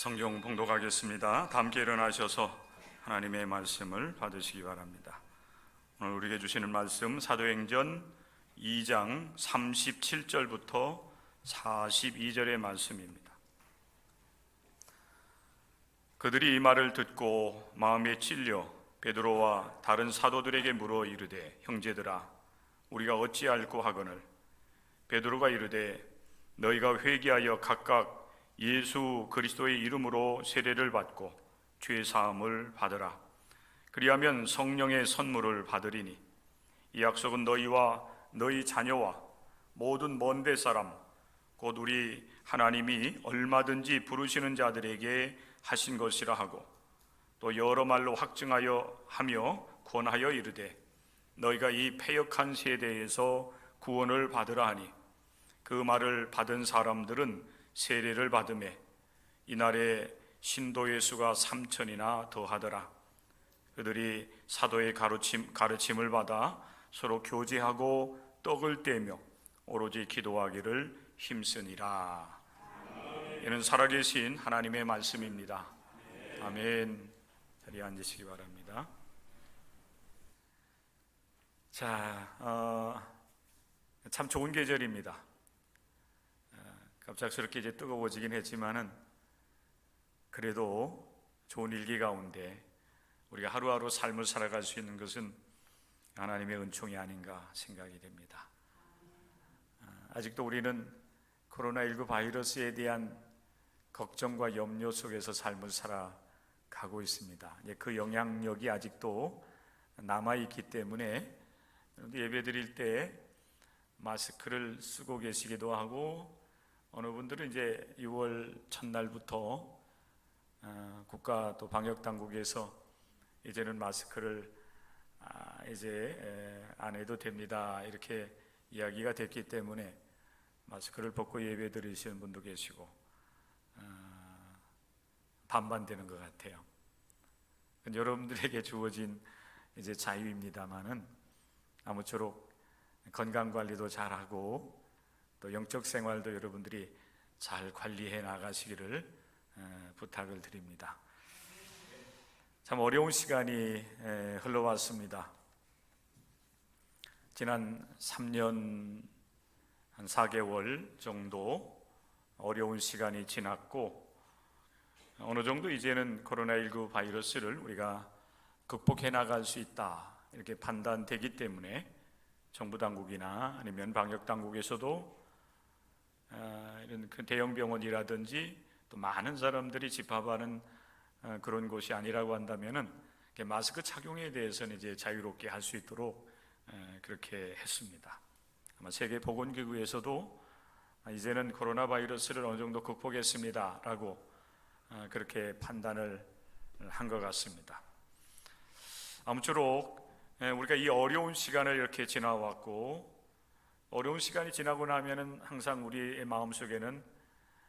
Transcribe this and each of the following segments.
성경 봉독하겠습니다. 다 함께 일어나셔서 하나님의 말씀을 받으시기 바랍니다. 오늘 우리에게 주시는 말씀 사도행전 2장 37절부터 42절의 말씀입니다. 그들이 이 말을 듣고 마음에 찔려 베드로와 다른 사도들에게 물어 이르되, 형제들아, 우리가 어찌할꼬 하거늘. 베드로가 이르되, 너희가 회개하여 각각 예수 그리스도의 이름으로 세례를 받고 죄 사함을 받으라. 그리하면 성령의 선물을 받으리니 이 약속은 너희와 너희 자녀와 모든 먼데 사람 곧 우리 하나님이 얼마든지 부르시는 자들에게 하신 것이라 하고, 또 여러 말로 확증하여 하며 권하여 이르되, 너희가 이 패역한 세대에서 구원을 받으라 하니, 그 말을 받은 사람들은 세례를 받음에 이날에 신도의 수가 3,000이나 더하더라. 그들이 사도의 가르침을 받아 서로 교제하고 떡을 떼며 오로지 기도하기를 힘쓰니라. 이는 살아계신 하나님의 말씀입니다. 아멘. 자리에 앉으시기 바랍니다. 참 좋은 계절입니다. 갑작스럽게 이제 뜨거워지긴 했지만은 그래도 좋은 일기 가운데 우리가 하루하루 삶을 살아갈 수 있는 것은 하나님의 은총이 아닌가 생각이 됩니다. 아직도 우리는 코로나19 바이러스에 대한 걱정과 염려 속에서 삶을 살아가고 있습니다. 그 영향력이 아직도 남아있기 때문에 예배 드릴 때 마스크를 쓰고 계시기도 하고, 어느 분들은 이제 6월 첫날부터 국가 또 방역 당국에서 이제는 마스크를 이제 안 해도 됩니다, 이렇게 이야기가 됐기 때문에 마스크를 벗고 예배 드리시는 분도 계시고 반반 되는 것 같아요. 여러분들에게 주어진 이제 자유입니다만은 아무쪼록 건강 관리도 잘하고 또 영적 생활도 여러분들이 잘 관리해 나가시기를 부탁을 드립니다. 참 어려운 시간이 흘러왔습니다. 지난 3년 한 4개월 정도 어려운 시간이 지났고, 어느 정도 이제는 코로나19 바이러스를 우리가 극복해 나갈 수 있다 이렇게 판단되기 때문에 정부 당국이나 아니면 방역 당국에서도 이런 큰 대형 병원이라든지 또 많은 사람들이 집합하는 그런 곳이 아니라고 한다면은 마스크 착용에 대해서는 이제 자유롭게 할 수 있도록 그렇게 했습니다. 아마 세계보건기구에서도 이제는 코로나 바이러스를 어느 정도 극복했습니다라고 그렇게 판단을 한 것 같습니다. 아무쪼록 우리가 이 어려운 시간을 이렇게 지나왔고, 어려운 시간이 지나고 나면은 항상 우리의 마음속에는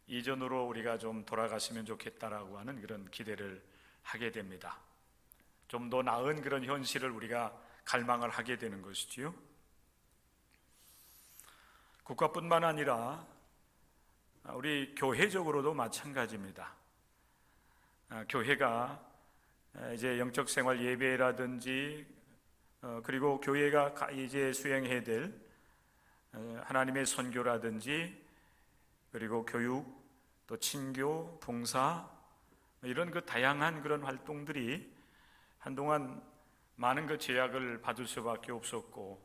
이전으로 우리가 좀 돌아갔으면 좋겠다라고 하는 그런 기대를 하게 됩니다. 좀 더 나은 그런 현실을 우리가 갈망을 하게 되는 것이지요. 국가뿐만 아니라 우리 교회적으로도 마찬가지입니다. 교회가 이제 영적 생활 예배라든지 그리고 교회가 이제 수행해야 될 하나님의 선교라든지 그리고 교육 또 친교 봉사 이런 그 다양한 그런 활동들이 한동안 많은 그 제약을 받을 수밖에 없었고,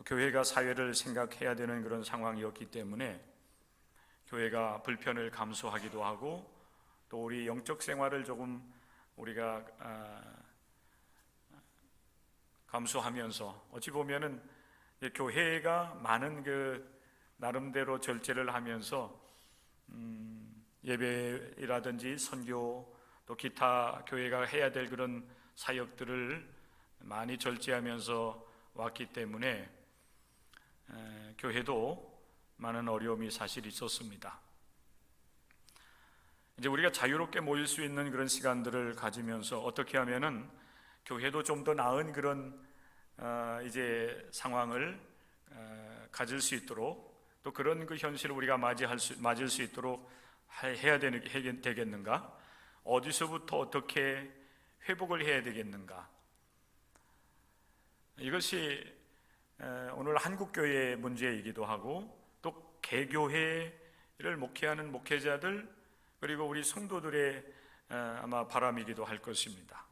교회가 사회를 생각해야 되는 그런 상황이었기 때문에 교회가 불편을 감수하기도 하고, 또 우리 영적 생활을 조금 우리가 감수하면서 어찌 보면은 교회가 많은 그 나름대로 절제를 하면서 예배라든지 선교 또 기타 교회가 해야 될 그런 사역들을 많이 절제하면서 왔기 때문에 교회도 많은 어려움이 사실 있었습니다. 이제 우리가 자유롭게 모일 수 있는 그런 시간들을 가지면서 어떻게 하면은 교회도 좀 더 나은 그런 이제 상황을 가질 수 있도록, 또 그런 그 현실을 우리가 맞을 수 있도록 해야 되겠는가? 어디서부터 어떻게 회복을 해야 되겠는가? 이것이 오늘 한국교회의 문제이기도 하고 또 개교회를 목회하는 목회자들 그리고 우리 성도들의 아마 바람이기도 할 것입니다.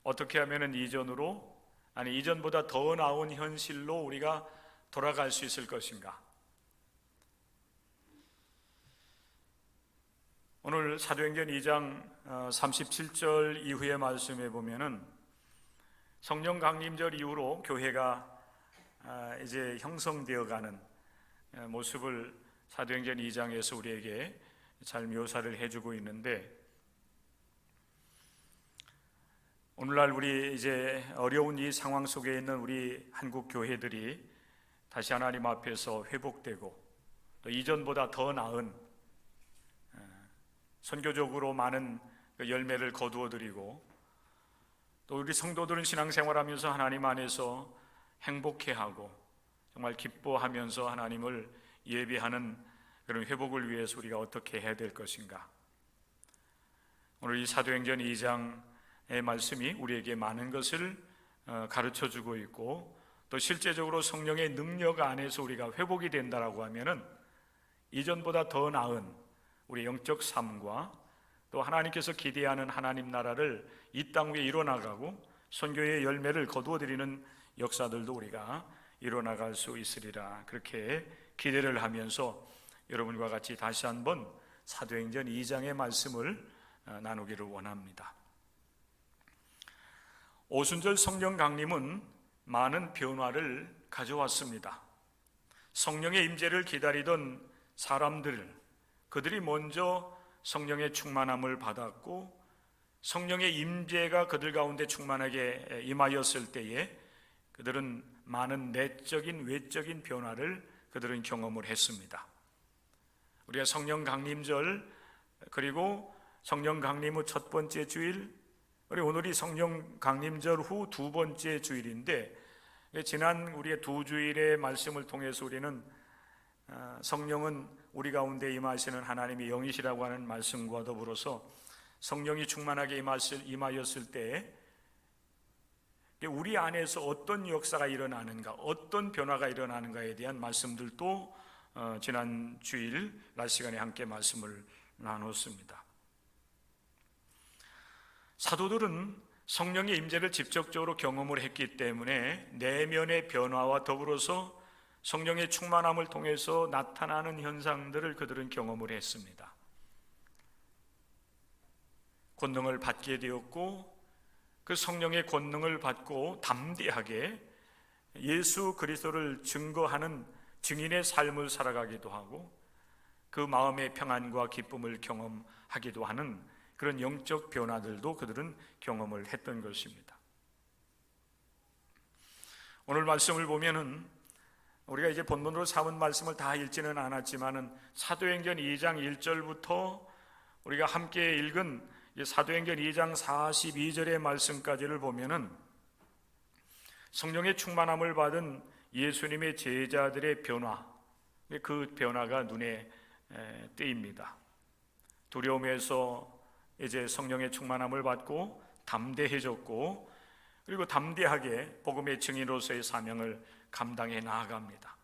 어떻게 하면 이전보다 더 나은 현실로 우리가 돌아갈 수 있을 것인가? 오늘 사도행전 2장 37절 이후의 말씀에 보면은 성령 강림절 이후로 교회가 이제 형성되어가는 모습을 사도행전 2장에서 우리에게 잘 묘사를 해주고 있는데, 오늘날 우리 이제 어려운 이 상황 속에 있는 우리 한국 교회들이 다시 하나님 앞에서 회복되고 또 이전보다 더 나은 선교적으로 많은 열매를 거두어드리고 또 우리 성도들은 신앙생활하면서 하나님 안에서 행복해하고 정말 기뻐하면서 하나님을 예배하는 그런 회복을 위해서 우리가 어떻게 해야 될 것인가? 오늘 이 사도행전 2장의 말씀이 우리에게 많은 것을 가르쳐주고 있고 또 실제적으로 성령의 능력 안에서 우리가 회복이 된다라고 하면은 이전보다 더 나은 우리 영적 삶과 또 하나님께서 기대하는 하나님 나라를 이 땅 위에 이뤄나가고 선교의 열매를 거두어드리는 역사들도 우리가 이뤄나갈 수 있으리라, 그렇게 기대를 하면서 여러분과 같이 다시 한번 사도행전 2장의 말씀을 나누기를 원합니다. 오순절 성령 강림은 많은 변화를 가져왔습니다. 성령의 임재를 기다리던 사람들, 그들이 먼저 성령의 충만함을 받았고 성령의 임재가 그들 가운데 충만하게 임하였을 때에 그들은 많은 내적인 외적인 변화를 그들은 경험을 했습니다. 우리가 성령 강림절 그리고 성령 강림 후 첫 번째 주일, 그리고 오늘이 성령 강림절 후 두 번째 주일인데, 지난 우리의 두 주일의 말씀을 통해서 우리는 성령은 우리 가운데 임하시는 하나님의 영이시라고 하는 말씀과 더불어서 성령이 충만하게 임하였을 때 우리 안에서 어떤 역사가 일어나는가, 어떤 변화가 일어나는가에 대한 말씀들도 지난 주일 낮 시간에 함께 말씀을 나눴습니다. 사도들은 성령의 임재를 직접적으로 경험을 했기 때문에 내면의 변화와 더불어서 성령의 충만함을 통해서 나타나는 현상들을 그들은 경험을 했습니다. 권능을 받게 되었고 그 성령의 권능을 받고 담대하게 예수 그리스도를 증거하는 증인의 삶을 살아가기도 하고 그 마음의 평안과 기쁨을 경험하기도 하는 그런 영적 변화들도 그들은 경험을 했던 것입니다. 오늘 말씀을 보면은 우리가 이제 본문으로 삼은 말씀을 다 읽지는 않았지만은 사도행전 2장 1절부터 우리가 함께 읽은 사도행전 2장 42절의 말씀까지를 보면은 성령의 충만함을 받은 예수님의 제자들의 변화, 그 변화가 눈에 띄입니다. 두려움에서 이제 성령의 충만함을 받고 담대해졌고 그리고 담대하게 복음의 증인으로서의 사명을 감당해 나아갑니다.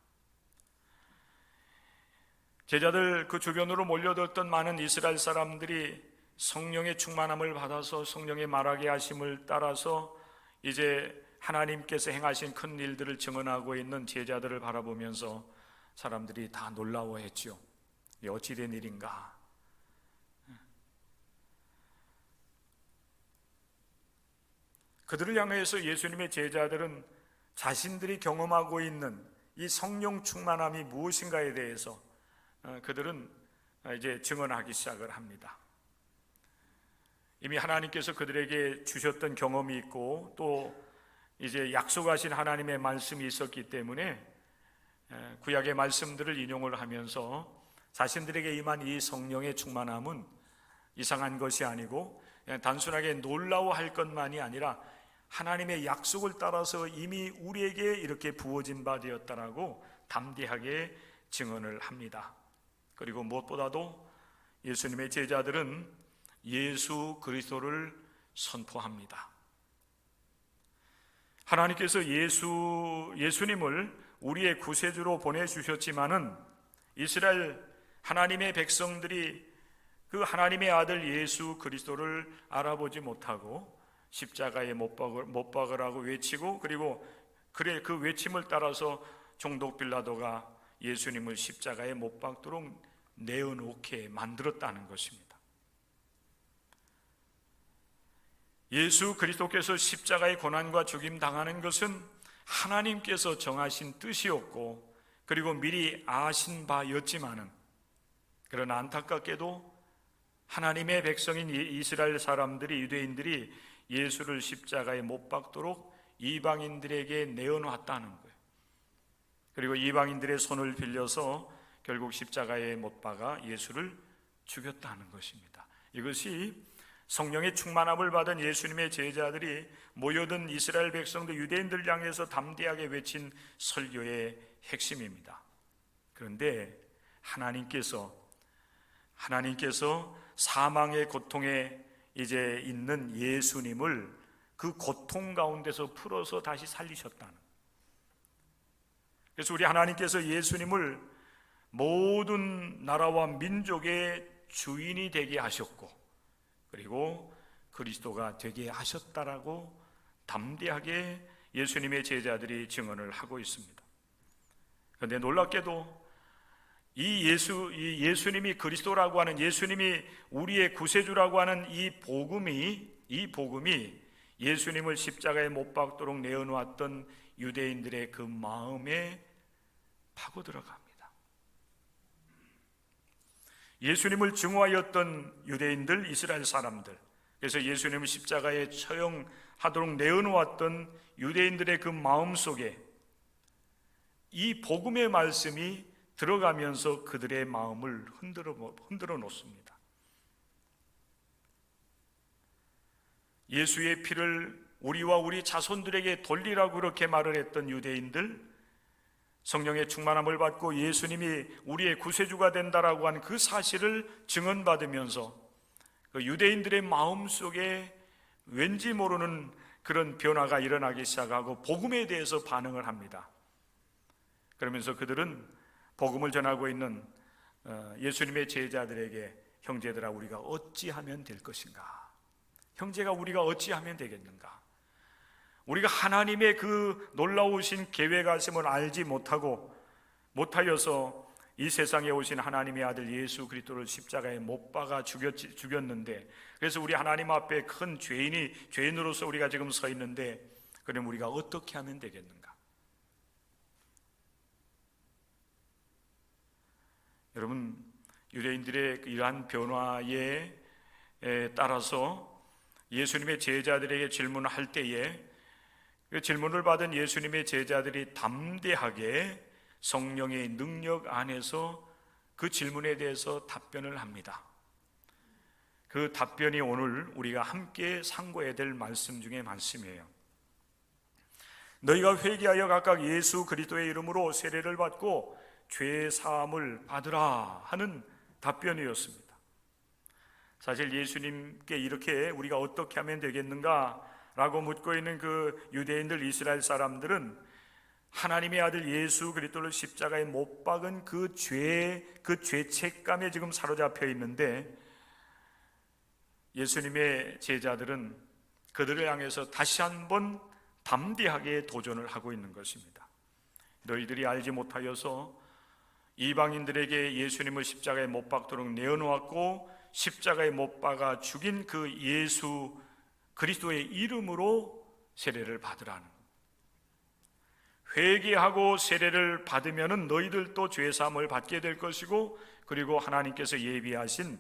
제자들 그 주변으로 몰려들었던 많은 이스라엘 사람들이 성령의 충만함을 받아서 성령의 말하게 하심을 따라서 이제 하나님께서 행하신 큰 일들을 증언하고 있는 제자들을 바라보면서 사람들이 다 놀라워했죠. 어찌 된 일인가? 그들을 향해서 예수님의 제자들은 자신들이 경험하고 있는 이 성령 충만함이 무엇인가에 대해서 그들은 이제 증언하기 시작을 합니다. 이미 하나님께서 그들에게 주셨던 경험이 있고 또 이제 약속하신 하나님의 말씀이 있었기 때문에 구약의 말씀들을 인용을 하면서 자신들에게 임한 이 성령의 충만함은 이상한 것이 아니고 그냥 단순하게 놀라워할 것만이 아니라 하나님의 약속을 따라서 이미 우리에게 이렇게 부어진 바 되었다라고 담대하게 증언을 합니다. 그리고 무엇보다도 예수님의 제자들은 예수 그리스도를 선포합니다. 하나님께서 예수님을 우리의 구세주로 보내주셨지만은 이스라엘 하나님의 백성들이 그 하나님의 아들 예수 그리스도를 알아보지 못하고 십자가에 못 박으라고 외치고, 그리고 그 외침을 따라서 총독 빌라도가 예수님을 십자가에 못 박도록 내어놓게 만들었다는 것입니다. 예수 그리스도께서 십자가의 고난과 죽임 당하는 것은 하나님께서 정하신 뜻이었고, 그리고 미리 아신 바였지만은, 그러나 안타깝게도 하나님의 백성인 이스라엘 사람들이, 유대인들이 예수를 십자가에 못 박도록 이방인들에게 내어놨다는 거예요. 그리고 이방인들의 손을 빌려서 결국 십자가에 못 박아 예수를 죽였다는 것입니다. 이것이 성령의 충만함을 받은 예수님의 제자들이 모여든 이스라엘 백성들, 유대인들 향해서 담대하게 외친 설교의 핵심입니다. 그런데 하나님께서 사망의 고통에 이제 있는 예수님을 그 고통 가운데서 풀어서 다시 살리셨다는. 그래서 우리 하나님께서 예수님을 모든 나라와 민족의 주인이 되게 하셨고, 그리고 그리스도가 되게 하셨다라고 담대하게 예수님의 제자들이 증언을 하고 있습니다. 그런데 놀랍게도 이 예수님이 그리스도라고 하는, 예수님이 우리의 구세주라고 하는 이 복음이 예수님을 십자가에 못 박도록 내어놓았던 유대인들의 그 마음에 파고 들어갑니다. 예수님을 증오하였던 유대인들, 이스라엘 사람들, 그래서 예수님을 십자가에 처형하도록 내어놓았던 유대인들의 그 마음 속에 이 복음의 말씀이 들어가면서 그들의 마음을 흔들어 놓습니다. 예수의 피를 우리와 우리 자손들에게 돌리라고 그렇게 말을 했던 유대인들, 성령의 충만함을 받고 예수님이 우리의 구세주가 된다라고 한 그 사실을 증언받으면서 그 유대인들의 마음 속에 왠지 모르는 그런 변화가 일어나기 시작하고 복음에 대해서 반응을 합니다. 그러면서 그들은 복음을 전하고 있는 예수님의 제자들에게, 형제들아, 우리가 어찌하면 될 것인가? 형제가 우리가 어찌하면 되겠는가? 우리가 하나님의 그 놀라우신 계획하심을 알지 못하여서 이 세상에 오신 하나님의 아들 예수 그리스도를 십자가에 못 박아 죽였는데, 그래서 우리 하나님 앞에 큰 죄인으로서 우리가 지금 서 있는데, 그럼 우리가 어떻게 하면 되겠는가? 여러분, 유대인들의 이러한 변화에 따라서 예수님의 제자들에게 질문을 할 때에 그 질문을 받은 예수님의 제자들이 담대하게 성령의 능력 안에서 그 질문에 대해서 답변을 합니다. 그 답변이 오늘 우리가 함께 상고해야 될 말씀 중에 말씀이에요. 너희가 회개하여 각각 예수 그리스도의 이름으로 세례를 받고 죄 사함을 받으라 하는 답변이었습니다. 사실 예수님께 이렇게 우리가 어떻게 하면 되겠는가 라고 묻고 있는 그 유대인들, 이스라엘 사람들은 하나님의 아들 예수 그리스도를 십자가에 못 박은 그 죄책감에 지금 사로잡혀 있는데, 예수님의 제자들은 그들을 향해서 다시 한번 담대하게 도전을 하고 있는 것입니다. 너희들이 알지 못하여서 이방인들에게 예수님을 십자가에 못 박도록 내어놓았고 십자가에 못 박아 죽인 그 예수 그리스도의 이름으로 세례를 받으라는, 회개하고 세례를 받으면 너희들도 죄사함을 받게 될 것이고, 그리고 하나님께서 예비하신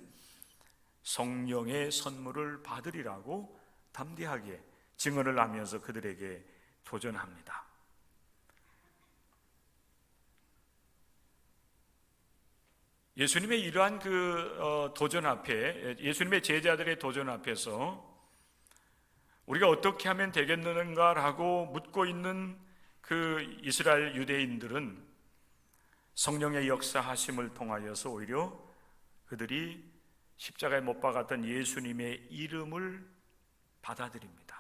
성령의 선물을 받으리라고 담대하게 증언을 하면서 그들에게 도전합니다. 예수님의 이러한 도전 앞에, 예수님의 제자들의 도전 앞에서 우리가 어떻게 하면 되겠는가라고 묻고 있는 그 이스라엘 유대인들은 성령의 역사하심을 통하여서 오히려 그들이 십자가에 못 박았던 예수님의 이름을 받아들입니다.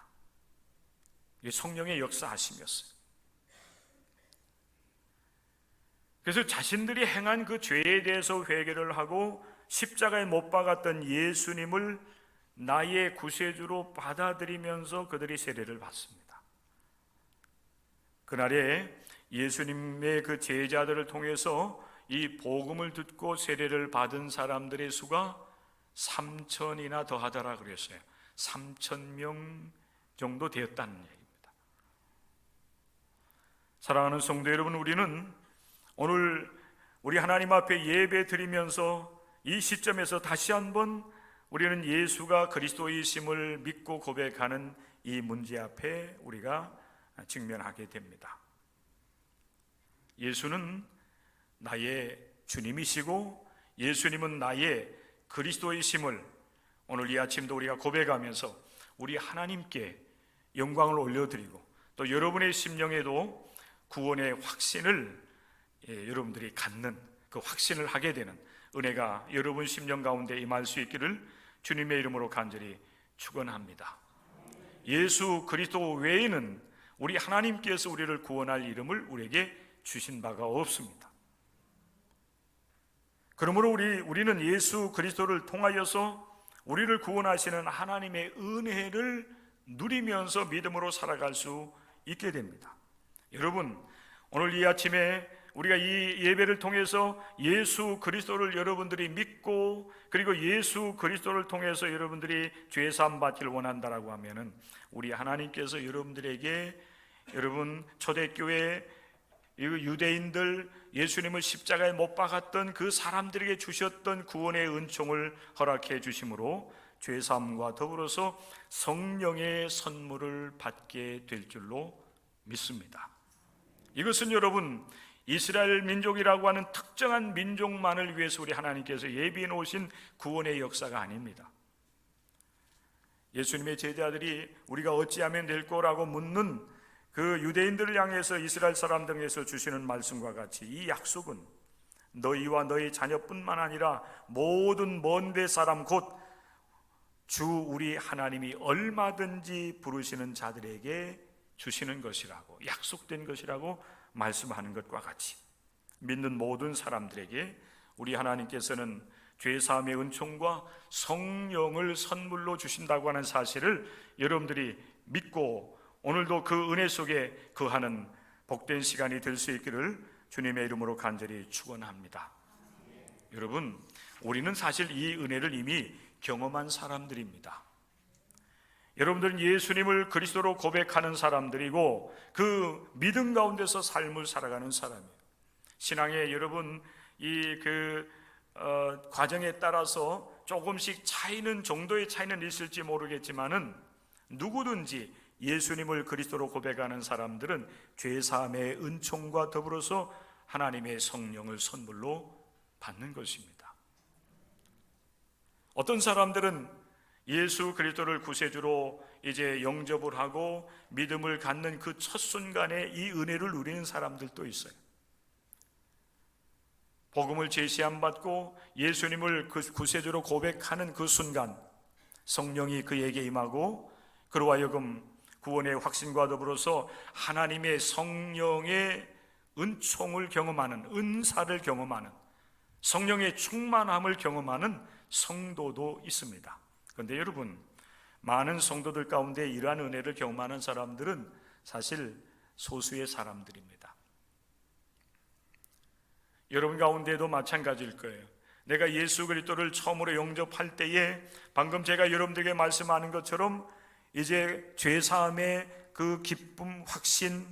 이게 성령의 역사하심이었어요. 그래서 자신들이 행한 그 죄에 대해서 회개를 하고 십자가에 못 박았던 예수님을 나의 구세주로 받아들이면서 그들이 세례를 받습니다. 그날에 예수님의 그 제자들을 통해서 이 복음을 듣고 세례를 받은 사람들의 수가 3,000이나 더하더라 그랬어요. 3,000명 정도 되었다는 얘기입니다. 사랑하는 성도 여러분, 우리는 오늘 우리 하나님 앞에 예배 드리면서 이 시점에서 다시 한번 우리는 예수가 그리스도이심을 믿고 고백하는 이 문제 앞에 우리가 직면하게 됩니다. 예수는 나의 주님이시고 예수님은 나의 그리스도이심을 오늘 이 아침도 우리가 고백하면서 우리 하나님께 영광을 올려드리고 또 여러분의 심령에도 구원의 확신을 여러분들이 갖는 그 확신을 하게 되는 은혜가 여러분 심령 가운데 임할 수 있기를 주님의 이름으로 간절히 축원합니다. 예수 그리스도 외에는 우리 하나님께서 우리를 구원할 이름을 우리에게 주신 바가 없습니다. 그러므로 우리는 예수 그리스도를 통하여서 우리를 구원하시는 하나님의 은혜를 누리면서 믿음으로 살아갈 수 있게 됩니다. 여러분, 오늘 이 아침에 우리가 이 예배를 통해서 예수 그리스도를 여러분들이 믿고 그리고 예수 그리스도를 통해서 여러분들이 죄사함 받기를 원한다라고 하면은 우리 하나님께서 여러분들에게 여러분 초대교회 유대인들 예수님을 십자가에 못 박았던 그 사람들에게 주셨던 구원의 은총을 허락해 주심으로 죄사함과 더불어서 성령의 선물을 받게 될 줄로 믿습니다. 이것은 여러분 이스라엘 민족이라고 하는 특정한 민족만을 위해서 우리 하나님께서 예비해 놓으신 구원의 역사가 아닙니다. 예수님의 제자들이 우리가 어찌하면 될 거라고 묻는 그 유대인들을 향해서 이스라엘 사람들에게서 주시는 말씀과 같이 이 약속은 너희와 너희 자녀뿐만 아니라 모든 먼 데 사람 곧 주 우리 하나님이 얼마든지 부르시는 자들에게 주시는 것이라고 약속된 것이라고 말씀하는 것과 같이 믿는 모든 사람들에게 우리 하나님께서는 죄사함의 은총과 성령을 선물로 주신다고 하는 사실을 여러분들이 믿고 오늘도 그 은혜 속에 거하는 복된 시간이 될 수 있기를 주님의 이름으로 간절히 축원합니다. 여러분, 우리는 사실 이 은혜를 이미 경험한 사람들입니다. 여러분들은 예수님을 그리스도로 고백하는 사람들이고 그 믿음 가운데서 삶을 살아가는 사람이에요. 신앙의 여러분 과정에 따라서 조금씩 정도의 차이는 있을지 모르겠지만은 누구든지 예수님을 그리스도로 고백하는 사람들은 죄사함의 은총과 더불어서 하나님의 성령을 선물로 받는 것입니다. 어떤 사람들은 예수 그리스도를 구세주로 이제 영접을 하고 믿음을 갖는 그 첫 순간에 이 은혜를 누리는 사람들도 있어요. 복음을 제시함 받고 예수님을 그 구세주로 고백하는 그 순간 성령이 그에게 임하고 그로 하여금 구원의 확신과 더불어서 하나님의 성령의 은총을 경험하는 은사를 경험하는 성령의 충만함을 경험하는 성도도 있습니다. 그런데 여러분, 많은 성도들 가운데 이러한 은혜를 경험하는 사람들은 사실 소수의 사람들입니다. 여러분 가운데도 마찬가지일 거예요. 내가 예수 그리스도를 처음으로 영접할 때에 방금 제가 여러분들에게 말씀하는 것처럼 이제 죄사함의 그 기쁨, 확신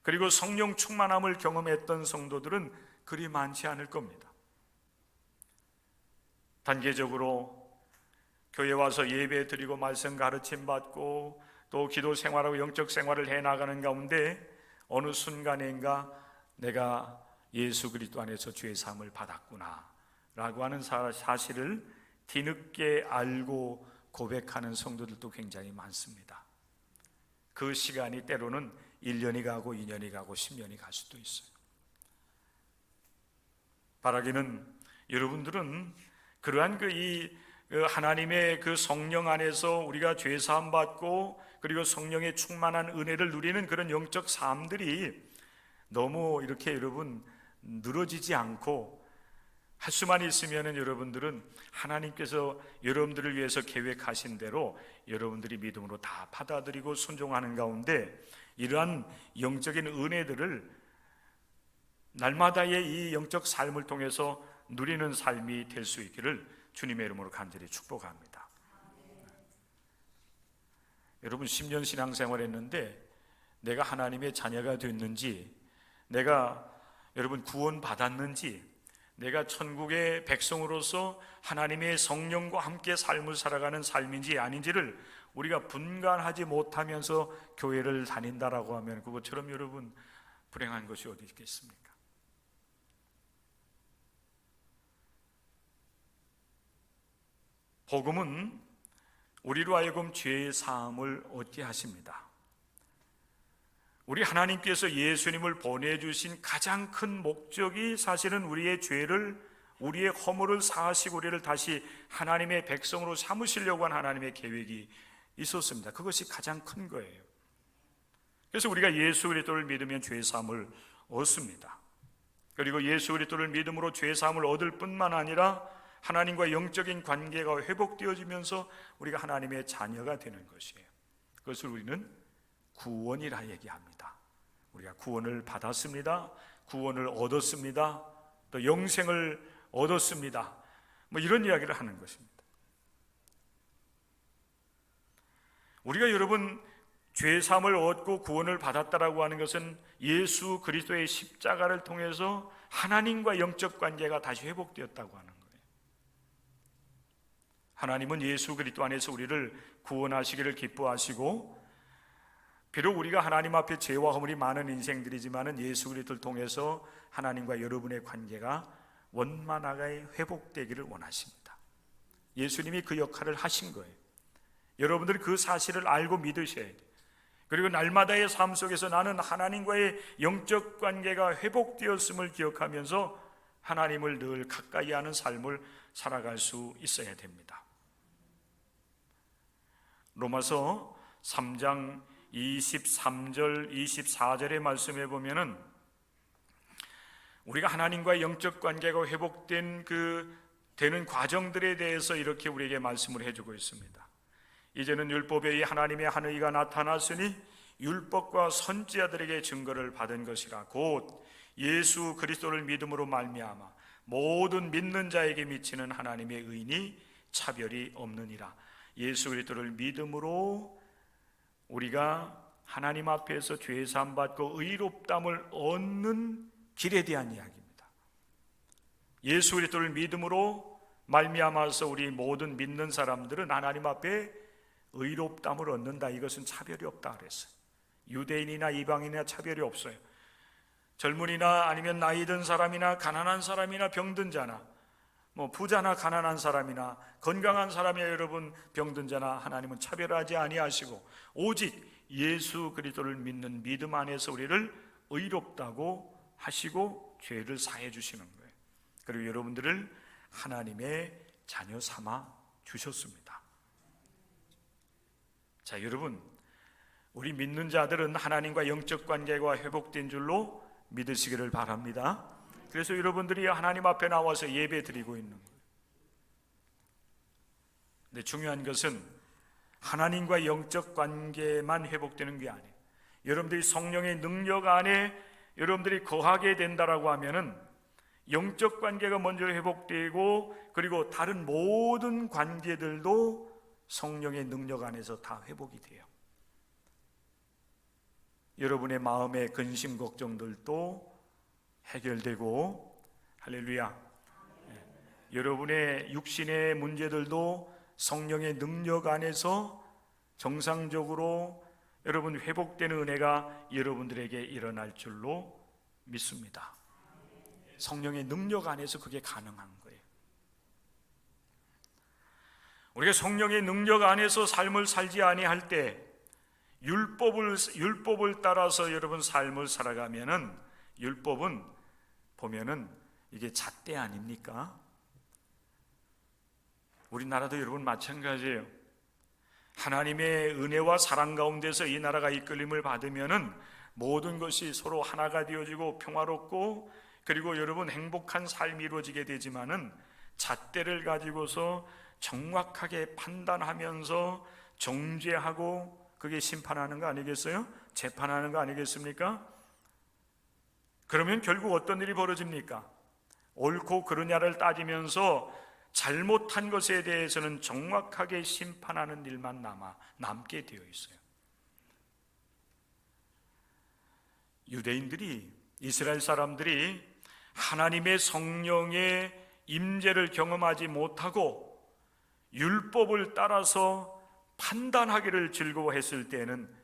그리고 성령 충만함을 경험했던 성도들은 그리 많지 않을 겁니다. 단계적으로 교회 와서 예배 드리고 말씀 가르침 받고 또 기도 생활하고 영적 생활을 해나가는 가운데 어느 순간인가 내가 예수 그리스도 안에서 죄 사함을 받았구나 라고 하는 사실을 뒤늦게 알고 고백하는 성도들도 굉장히 많습니다. 그 시간이 때로는 1년이 가고 2년이 가고 10년이 갈 수도 있어요. 바라기는 여러분들은 그러한 이 하나님의 그 성령 안에서 우리가 죄 사함 받고 그리고 성령의 충만한 은혜를 누리는 그런 영적 삶들이 너무 이렇게 여러분 늘어지지 않고 할 수만 있으면은 여러분들은 하나님께서 여러분들을 위해서 계획하신 대로 여러분들이 믿음으로 다 받아들이고 순종하는 가운데 이러한 영적인 은혜들을 날마다의 이 영적 삶을 통해서 누리는 삶이 될 수 있기를 주님의 이름으로 간절히 축복합니다. 여러분 10년 신앙생활 했는데 내가 하나님의 자녀가 됐는지, 내가 여러분 구원 받았는지, 내가 천국의 백성으로서 하나님의 성령과 함께 삶을 살아가는 삶인지 아닌지를 우리가 분간하지 못하면서 교회를 다닌다라고 하면 그것처럼 여러분 불행한 것이 어디 있겠습니까? 복음은 우리로 하여금 죄의 사함을 얻게 하십니다. 우리 하나님께서 예수님을 보내주신 가장 큰 목적이 사실은 우리의 죄를, 우리의 허물을 사하시고 우리를 다시 하나님의 백성으로 삼으시려고 한 하나님의 계획이 있었습니다. 그것이 가장 큰 거예요. 그래서 우리가 예수 그리스도를 믿으면 죄 사함을 얻습니다. 그리고 예수 그리스도를 믿음으로 죄 사함을 얻을 뿐만 아니라 하나님과 영적인 관계가 회복되어지면서 우리가 하나님의 자녀가 되는 것이에요. 그것을 우리는 구원이라 얘기합니다. 우리가 구원을 받았습니다. 구원을 얻었습니다. 또 영생을 얻었습니다. 이런 이야기를 하는 것입니다. 우리가 여러분 죄 사함을 얻고 구원을 받았다라고 하는 것은 예수 그리스도의 십자가를 통해서 하나님과 영적 관계가 다시 회복되었다고 하는 거예요. 하나님은 예수 그리스도 안에서 우리를 구원하시기를 기뻐하시고, 비록 우리가 하나님 앞에 죄와 허물이 많은 인생들이지만은 예수 그리스도를 통해서 하나님과 여러분의 관계가 원만하게 회복되기를 원하십니다. 예수님이 그 역할을 하신 거예요. 여러분들이 그 사실을 알고 믿으셔야 돼요. 그리고 날마다의 삶 속에서 나는 하나님과의 영적 관계가 회복되었음을 기억하면서 하나님을 늘 가까이 하는 삶을 살아갈 수 있어야 됩니다. 로마서 3장 23절 24절의 말씀에 보면은 우리가 하나님과의 영적 관계가 회복된 되는 과정들에 대해서 이렇게 우리에게 말씀을 해주고 있습니다. 이제는 율법에 하나님의 한 의가 나타났으니 율법과 선지자들에게 증거를 받은 것이라. 곧 예수 그리스도를 믿음으로 말미암아 모든 믿는 자에게 미치는 하나님의 의니 차별이 없느니라. 예수 그리스도를 믿음으로 우리가 하나님 앞에서 죄 사함 받고 의롭담을 얻는 길에 대한 이야기입니다. 예수 그리스도를 믿음으로 말미암아서 우리 모든 믿는 사람들은 하나님 앞에 의롭담을 얻는다. 이것은 차별이 없다 그랬어요. 유대인이나 이방인이나 차별이 없어요. 젊은이나 아니면 나이 든 사람이나 가난한 사람이나 병든 자나 부자나 가난한 사람이나 건강한 사람이나 여러분 병든 자나 하나님은 차별하지 아니하시고 오직 예수 그리스도를 믿는 믿음 안에서 우리를 의롭다고 하시고 죄를 사해 주시는 거예요. 그리고 여러분들을 하나님의 자녀 삼아 주셨습니다. 자, 여러분, 우리 믿는 자들은 하나님과 영적 관계가 회복된 줄로 믿으시기를 바랍니다. 그래서 여러분들이 하나님 앞에 나와서 예배 드리고 있는 거예요. 근데 중요한 것은 하나님과 영적 관계만 회복되는 게 아니에요. 여러분들이 성령의 능력 안에 여러분들이 거하게 된다라고 하면은 영적 관계가 먼저 회복되고 그리고 다른 모든 관계들도 성령의 능력 안에서 다 회복이 돼요. 여러분의 마음의 근심 걱정들도 해결되고, 할렐루야. 여러분의 육신의 문제들도 성령의 능력 안에서 정상적으로 여러분 회복되는 은혜가 여러분들에게 일어날 줄로 믿습니다. 성령의 능력 안에서 그게 가능한 거예요. 우리가 성령의 능력 안에서 삶을 살지 아니할 때 율법을 따라서 여러분 삶을 살아가면은 율법은 보면은 이게 잣대 아닙니까? 우리나라도 여러분 마찬가지예요. 하나님의 은혜와 사랑 가운데서 이 나라가 이끌림을 받으면은 모든 것이 서로 하나가 되어지고 평화롭고, 그리고 여러분 행복한 삶이 이루어지게 되지만은 잣대를 가지고서 정확하게 판단하면서 정죄하고, 그게 심판하는 거 아니겠어요? 재판하는 거 아니겠습니까? 그러면 결국 어떤 일이 벌어집니까? 옳고 그르냐를 따지면서 잘못한 것에 대해서는 정확하게 심판하는 일만 남게 되어 있어요. 유대인들이, 이스라엘 사람들이 하나님의 성령의 임재를 경험하지 못하고 율법을 따라서 판단하기를 즐거워했을 때에는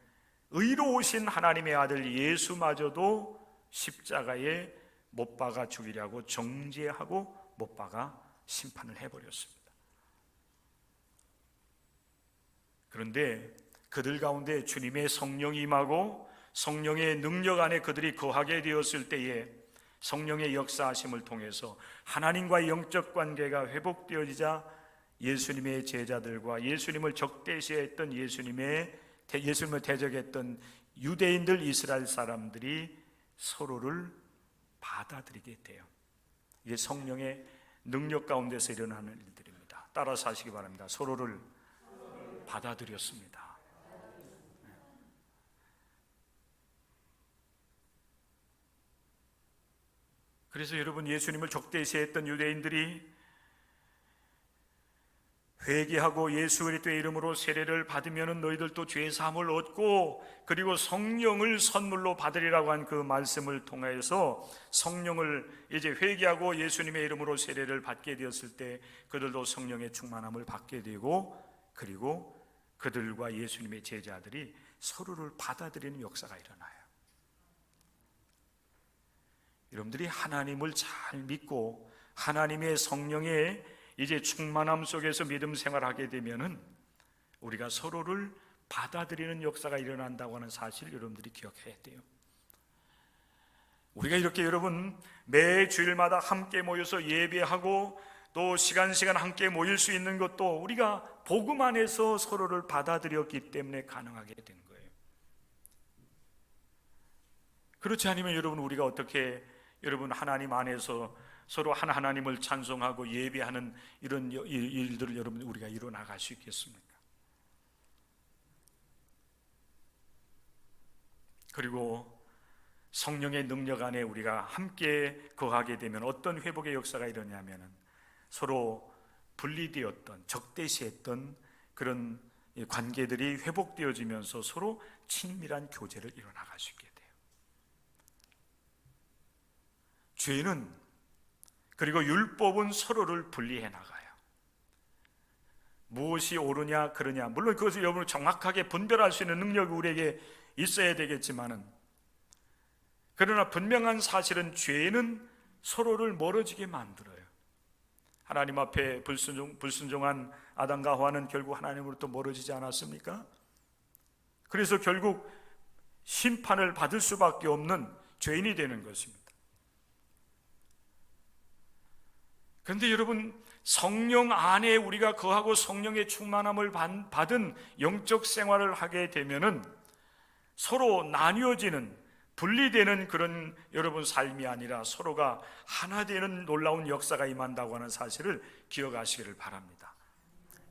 의로우신 하나님의 아들 예수마저도 십자가에 못 박아 죽이려고 정죄하고 못 박아 심판을 해버렸습니다. 그런데 그들 가운데 주님의 성령이 임하고 성령의 능력 안에 그들이 거하게 되었을 때에 성령의 역사하심을 통해서 하나님과의 영적 관계가 회복되어지자 예수님의 제자들과 예수님을 적대시했던 예수님을 대적했던 유대인들, 이스라엘 사람들이 서로를 받아들이게 돼요. 이게 성령의 능력 가운데서 일어나는 일들입니다. 따라서 하시기 바랍니다. 서로를 받아들였습니다. 그래서 여러분, 예수님을 적대시했던 유대인들이 회개하고 예수 그리스도의 이름으로 세례를 받으면 너희들도 죄 사함을 얻고 그리고 성령을 선물로 받으리라고 한 그 말씀을 통해서 성령을 이제 회개하고 예수님의 이름으로 세례를 받게 되었을 때 그들도 성령의 충만함을 받게 되고, 그리고 그들과 예수님의 제자들이 서로를 받아들이는 역사가 일어나요. 여러분들이 하나님을 잘 믿고 하나님의 성령의 이제 충만함 속에서 믿음 생활하게 되면은 우리가 서로를 받아들이는 역사가 일어난다고 하는 사실을 여러분들이 기억해야 돼요. 우리가 이렇게 여러분 매 주일마다 함께 모여서 예배하고 또 시간 함께 모일 수 있는 것도 우리가 복음 안에서 서로를 받아들였기 때문에 가능하게 된 거예요. 그렇지 않으면 여러분, 우리가 어떻게 여러분 하나님 안에서 서로 한 하나님을 찬송하고 예배하는 이런 일들을 여러분 우리가 이뤄나갈 수 있겠습니까? 그리고 성령의 능력 안에 우리가 함께 거하게 되면 어떤 회복의 역사가 일어나냐면 서로 분리되었던, 적대시했던 그런 관계들이 회복되어지면서 서로 친밀한 교제를 이뤄나갈 수 있게 돼요. 죄는, 그리고 율법은 서로를 분리해 나가요. 무엇이 옳으냐 그러냐, 물론 그것을 여러분 정확하게 분별할 수 있는 능력이 우리에게 있어야 되겠지만은, 그러나 분명한 사실은 죄는 서로를 멀어지게 만들어요. 하나님 앞에 불순종한 아담과 하와는 결국 하나님으로부터 멀어지지 않았습니까? 그래서 결국 심판을 받을 수밖에 없는 죄인이 되는 것입니다. 그런데 여러분, 성령 안에 우리가 거하고 성령의 충만함을 받은 영적 생활을 하게 되면은 서로 나뉘어지는, 분리되는 그런 여러분 삶이 아니라 서로가 하나 되는 놀라운 역사가 임한다고 하는 사실을 기억하시기를 바랍니다.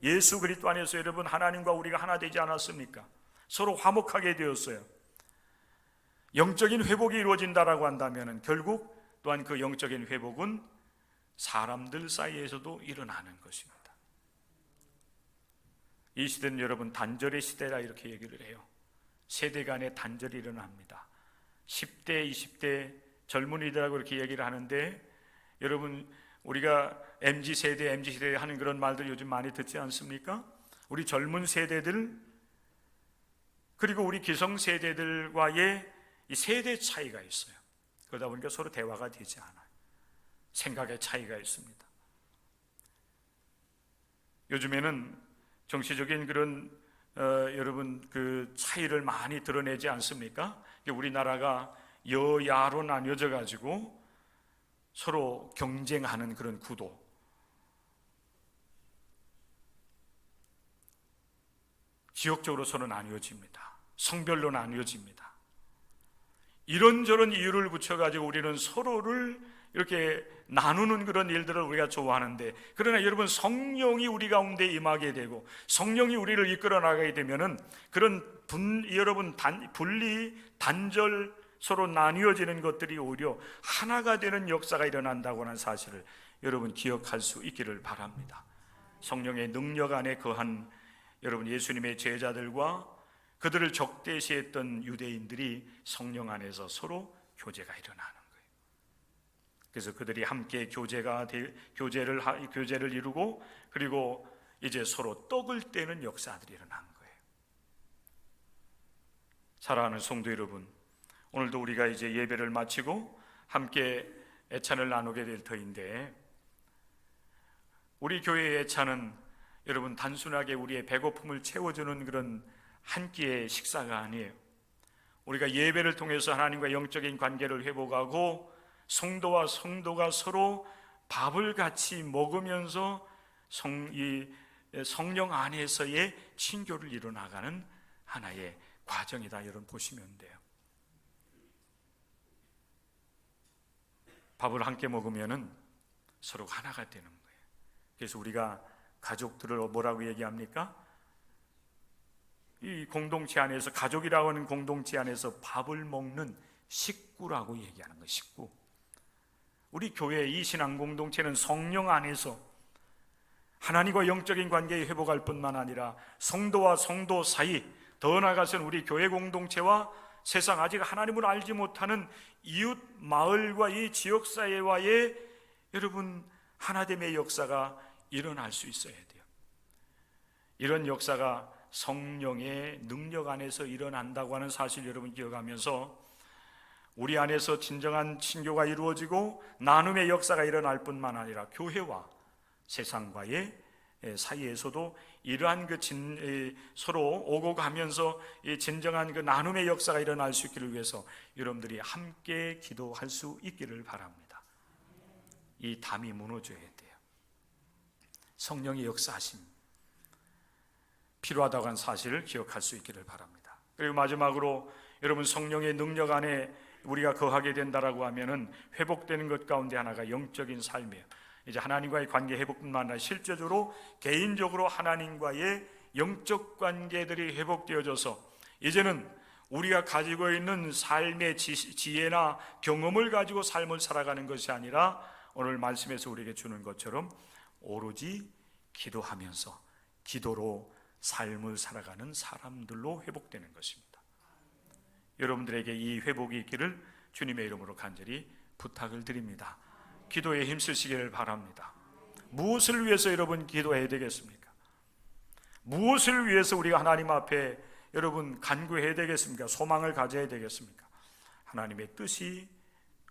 예수 그리스도 안에서 여러분 하나님과 우리가 하나 되지 않았습니까? 서로 화목하게 되었어요. 영적인 회복이 이루어진다라고 한다면 결국 또한 그 영적인 회복은 사람들 사이에서도 일어나는 것입니다. 이 시대는 여러분 단절의 시대라 이렇게 얘기를 해요. 세대 간의 단절이 일어납니다. 10대, 20대 젊은이들하고 이렇게 얘기를 하는데, 여러분 우리가 MZ세대 하는 그런 말들 요즘 많이 듣지 않습니까? 우리 젊은 세대들 그리고 우리 기성세대들과의 이 세대 차이가 있어요. 그러다 보니까 서로 대화가 되지 않아요. 생각의 차이가 있습니다. 요즘에는 정치적인 그런 여러분 그 차이를 많이 드러내지 않습니까? 우리나라가 여야로 나뉘어져 가지고 서로 경쟁하는 그런 구도. 지역적으로 서로 나뉘어집니다. 성별로 나뉘어집니다. 이런저런 이유를 붙여가지고 우리는 서로를 이렇게 나누는 그런 일들을 우리가 좋아하는데, 그러나 여러분, 성령이 우리 가운데 임하게 되고 성령이 우리를 이끌어 나가게 되면은 그런 분리, 단절, 서로 나뉘어지는 것들이 오히려 하나가 되는 역사가 일어난다고 하는 사실을 여러분 기억할 수 있기를 바랍니다. 성령의 능력 안에 거한 여러분 예수님의 제자들과 그들을 적대시했던 유대인들이 성령 안에서 서로 교제가 일어나는 거예요. 그래서 그들이 함께 교제를 이루고, 그리고 이제 서로 떡을 떼는 역사들이 일어난 거예요. 사랑하는 성도 여러분, 오늘도 우리가 이제 예배를 마치고 함께 애찬을 나누게 될 터인데, 우리 교회의 애찬은 여러분 단순하게 우리의 배고픔을 채워주는 그런 한 끼의 식사가 아니에요. 우리가 예배를 통해서 하나님과 영적인 관계를 회복하고 성도와 성도가 서로 밥을 같이 먹으면서 성령 안에서의 친교를 이뤄나가는 하나의 과정이다, 여러분 보시면 돼요. 밥을 함께 먹으면은 서로 하나가 되는 거예요. 그래서 우리가 가족들을 뭐라고 얘기합니까? 이 공동체 안에서, 가족이라고 하는 공동체 안에서 밥을 먹는 식구라고 얘기하는 거예요. 식구. 우리 교회 이 신앙 공동체는 성령 안에서 하나님과 영적인 관계에 회복할 뿐만 아니라 성도와 성도 사이, 더 나아가서는 우리 교회 공동체와 세상 아직 하나님을 알지 못하는 이웃 마을과 이 지역사회와의 여러분 하나됨의 역사가 일어날 수 있어야 돼요. 이런 역사가 성령의 능력 안에서 일어난다고 하는 사실 여러분 기억하면서 우리 안에서 진정한 친교가 이루어지고 나눔의 역사가 일어날 뿐만 아니라 교회와 세상과의 사이에서도 이러한 서로 오고 가면서 이 진정한 그 나눔의 역사가 일어날 수 있기를 위해서 여러분들이 함께 기도할 수 있기를 바랍니다. 이 담이 무너져야 돼요. 성령의 역사하심 필요하다고 하는 사실을 기억할 수 있기를 바랍니다. 그리고 마지막으로 여러분, 성령의 능력 안에 우리가 거하게 된다라고 하면은 회복되는 것 가운데 하나가 영적인 삶이에요. 이제 하나님과의 관계 회복뿐만 아니라 실제적으로 개인적으로 하나님과의 영적 관계들이 회복되어져서 이제는 우리가 가지고 있는 삶의 지혜나 경험을 가지고 삶을 살아가는 것이 아니라 오늘 말씀에서 우리에게 주는 것처럼 오로지 기도하면서 기도로 삶을 살아가는 사람들로 회복되는 것입니다. 여러분들에게 이 회복이 있기를 주님의 이름으로 간절히 부탁을 드립니다. 기도에 힘쓰시기를 바랍니다. 무엇을 위해서 여러분 기도해야 되겠습니까? 무엇을 위해서 우리가 하나님 앞에 여러분 간구해야 되겠습니까? 소망을 가져야 되겠습니까? 하나님의 뜻이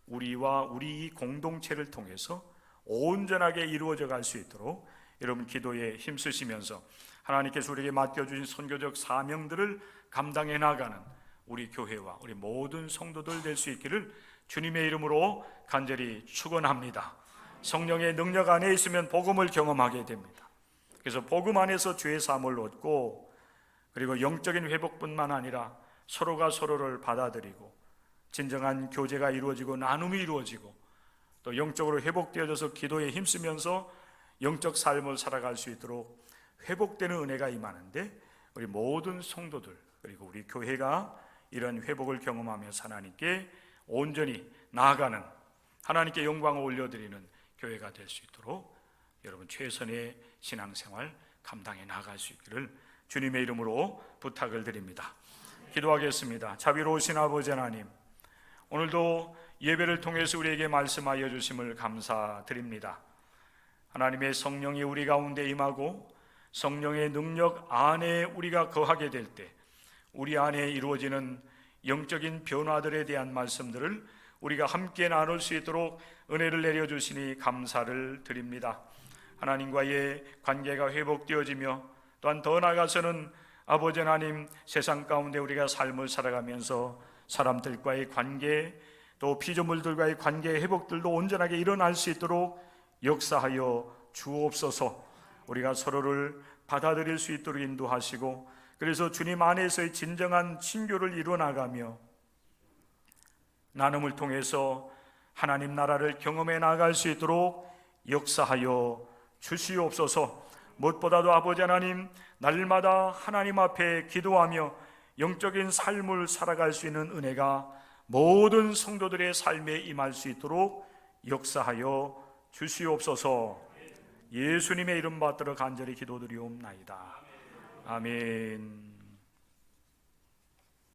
우리와 우리 공동체를 통해서 온전하게 이루어져 갈 수 있도록 여러분 기도에 힘쓰시면서 하나님께서 우리에게 맡겨주신 선교적 사명들을 감당해 나가는 우리 교회와 우리 모든 성도들 될 수 있기를 주님의 이름으로 간절히 축원합니다. 성령의 능력 안에 있으면 복음을 경험하게 됩니다. 그래서 복음 안에서 죄 사함을 얻고, 그리고 영적인 회복뿐만 아니라 서로가 서로를 받아들이고 진정한 교제가 이루어지고 나눔이 이루어지고 또 영적으로 회복되어져서 기도에 힘쓰면서 영적 삶을 살아갈 수 있도록 회복되는 은혜가 임하는데, 우리 모든 성도들 그리고 우리 교회가 이런 회복을 경험하면서 하나님께 온전히 나아가는, 하나님께 영광을 올려드리는 교회가 될 수 있도록 여러분 최선의 신앙생활 감당해 나아갈 수 있기를 주님의 이름으로 부탁을 드립니다. 기도하겠습니다. 자비로우신 아버지 하나님, 오늘도 예배를 통해서 우리에게 말씀하여 주심을 감사드립니다. 하나님의 성령이 우리 가운데 임하고 성령의 능력 안에 우리가 거하게 될 때 우리 안에 이루어지는 영적인 변화들에 대한 말씀들을 우리가 함께 나눌 수 있도록 은혜를 내려주시니 감사를 드립니다. 하나님과의 관계가 회복되어지며 또한 더 나아가서는 아버지 하나님, 세상 가운데 우리가 삶을 살아가면서 사람들과의 관계, 또 피조물들과의 관계 회복들도 온전하게 일어날 수 있도록 역사하여 주옵소서. 우리가 서로를 받아들일 수 있도록 인도하시고 그래서 주님 안에서의 진정한 친교를 이루어나가며 나눔을 통해서 하나님 나라를 경험해 나갈 수 있도록 역사하여 주시옵소서. 무엇보다도 아버지 하나님, 날마다 하나님 앞에 기도하며 영적인 삶을 살아갈 수 있는 은혜가 모든 성도들의 삶에 임할 수 있도록 역사하여 주시옵소서. 예수님의 이름 받들어 간절히 기도드리옵나이다. 아멘.